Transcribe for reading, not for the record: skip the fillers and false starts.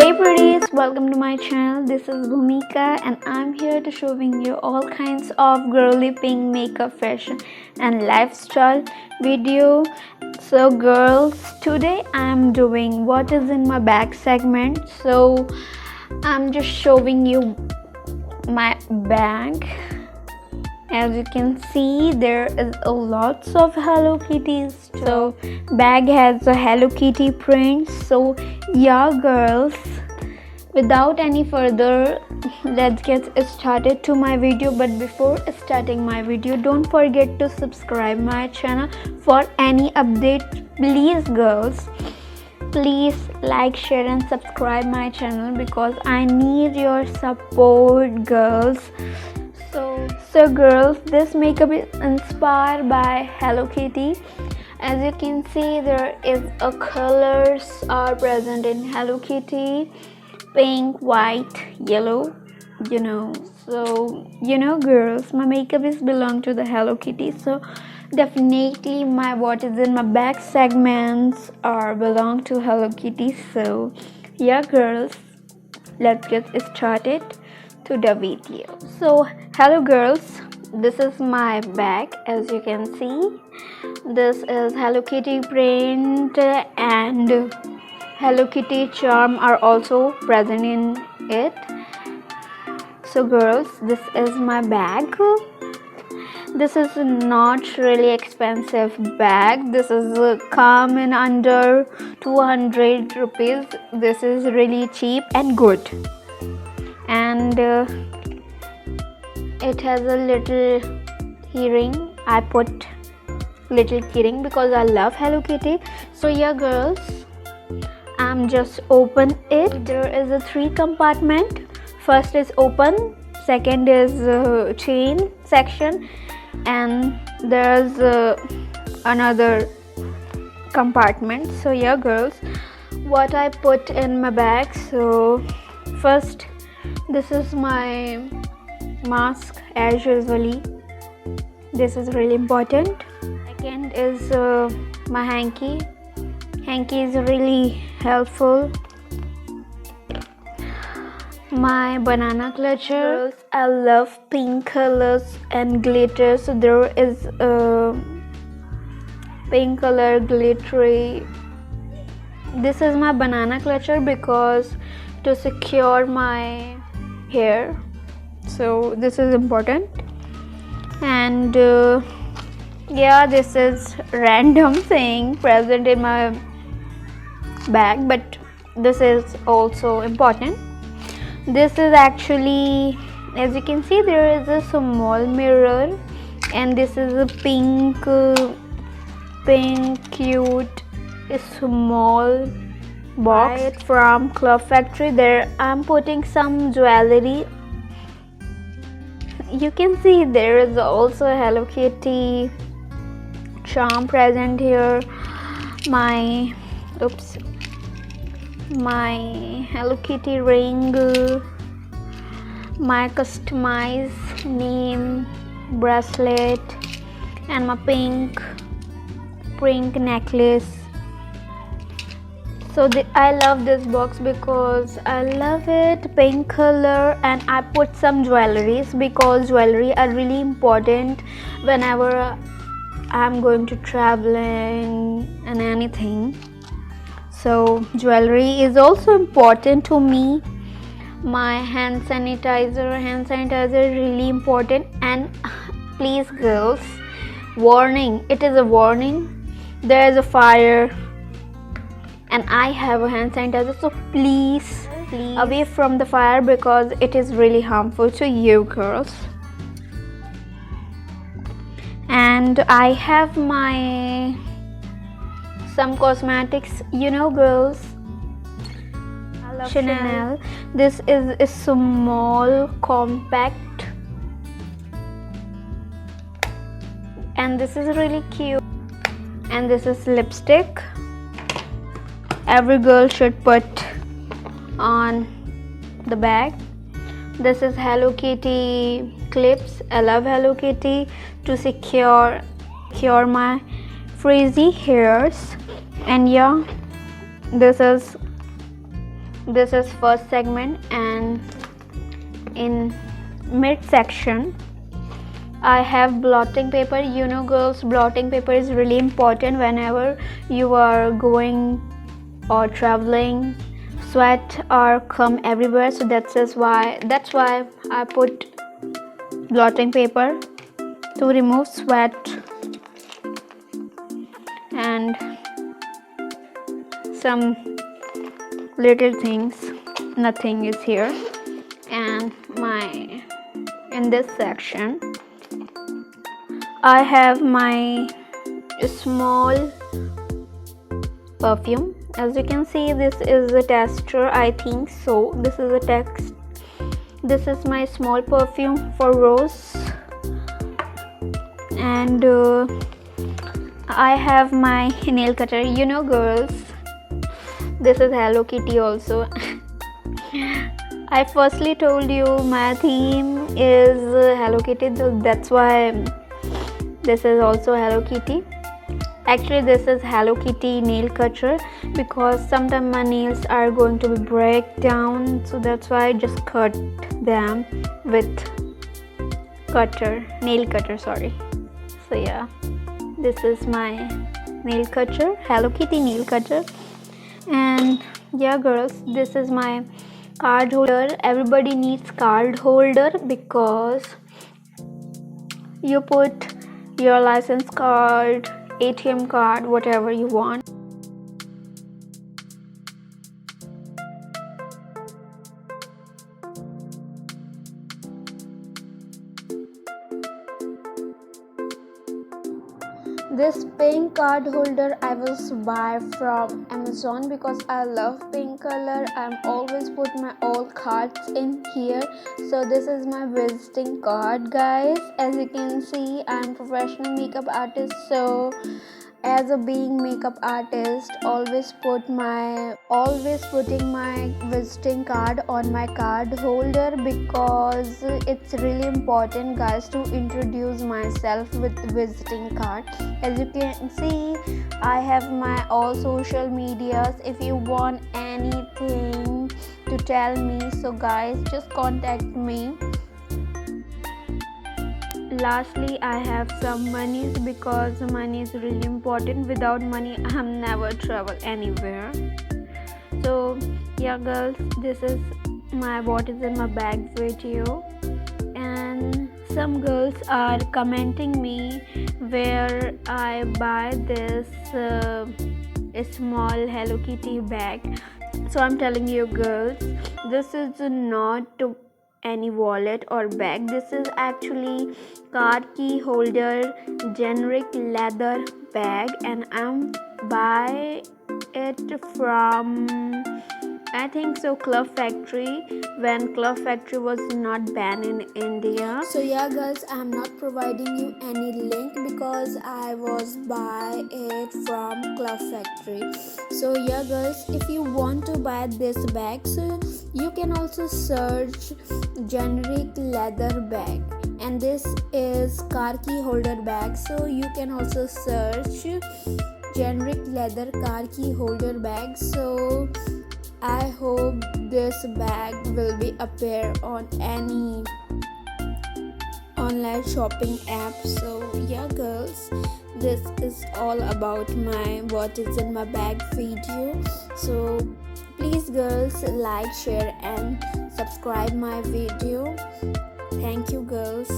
Hey pretties, welcome to my channel. This is Bhumika and I'm here to showing you all kinds of girly pink makeup fashion and lifestyle video. So girls, today I'm doing what is in my bag segment. So I'm just showing you my bag. As you can see, there is a lots of Hello Kitties. So bag has a Hello Kitty print. So yeah girls, without any further, let's get started to my video. But before starting my video, don't forget to subscribe my channel for any update. Please girls, please like, share and subscribe my channel because I need your support girls. So girls, this makeup is inspired by Hello Kitty. As you can see, there is a colors are present in Hello Kitty: pink, white, yellow. So girls, my makeup is belong to the Hello Kitty. So definitely my what is in my bag segments are belong to Hello Kitty. So yeah girls, let's get started to the video. So hello girls, this is my bag. As you can see, this is Hello Kitty print and Hello Kitty charm are also present in it. So girls, this is my bag. This is not really expensive bag. This is come in under 200 rupees. This is really cheap and good. And it has a little keyring. I put little keyring because I love Hello Kitty. So yeah girls, I'm just open it. There is a 3 compartment. First is open, second is chain section, and there's another compartment. So yeah girls, what I put in my bag. So first, this is my mask as usually. This is really important. Second is my hanky. Hanky is really helpful. My banana clutcher. I love pink colors and glitter. So there is a pink color glittery. This is my banana clutcher because to secure my hair. So this is important. And yeah, this is random thing present in my bag, but this is also important. This is actually, as you can see, there is a small mirror, and this is a pink cute small box from Club Factory. There I'm putting some jewelry. You can see there is also a Hello Kitty charm present here. My Hello Kitty ring, my customized name bracelet, and my pink necklace. So I love this box because I love it, pink color, and I put some jewelries because jewelry are really important whenever I'm going to traveling and anything. So jewelry is also important to me. My hand sanitizer is really important. And please girls, warning, it is a warning, there is a fire and I have a hand sanitizer, so please away from the fire because it is really harmful to you girls. And I have my some cosmetics, girls. I love Chanel. This is a small compact, and this is really cute. And this is lipstick. Every girl should put on the bag. This is Hello Kitty clips. I love Hello Kitty to secure my frizzy hairs. And yeah, this is This is first segment, and in mid section I have blotting paper. You know girls, blotting paper is really important whenever you are going or traveling. Sweat or come everywhere, so that's why I put blotting paper to remove sweat and some little things. Nothing is here. And in this section I have my small perfume. As you can see, this is a tester, I think so. This is a text. This is my small perfume for rose. And I have my nail cutter. You know girls, this is Hello Kitty also. I firstly told you my theme is Hello Kitty, so that's why this is also Hello Kitty. Actually this is Hello Kitty nail cutter, because sometimes my nails are going to be break down, so that's why I just cut them with nail cutter, sorry. So yeah, this is my nail cutter, Hello Kitty nail cutter. And yeah girls, this is my card holder. Everybody needs card holder because you put your license card, ATM card, whatever you want. This pink card holder I was buy from Amazon because I love pink color. I'm always put my all cards in here. So this is my visiting card guys. As you can see, I'm professional makeup artist, so as a being makeup artist, always putting my visiting card on my card holder, because it's really important guys to introduce myself with visiting card. As you can see, I have my all social medias. If you want anything to tell me, so guys just contact me. Lastly, I have some monies, because money is really important. Without money I'm never travel anywhere. So yeah girls, this is my what is in my bag video. And some girls are commenting me where I buy this small Hello Kitty bag. So I'm telling you girls, this is not any wallet or bag. This is actually card key holder, generic leather bag, and I'm buy it from, I think so, Club Factory, when Club Factory was not banned in India. So yeah guys, I'm not providing you any link because I was buy it from Club Factory. So yeah guys, if you want to buy this bag, so you can also search generic leather bag, and this is car key holder bag, so you can also search generic leather car key holder bag. So I hope this bag will be appear on any online shopping app. So yeah girls, this is all about my what is in my bag video. So please girls, like, share and subscribe my video. Thank you girls.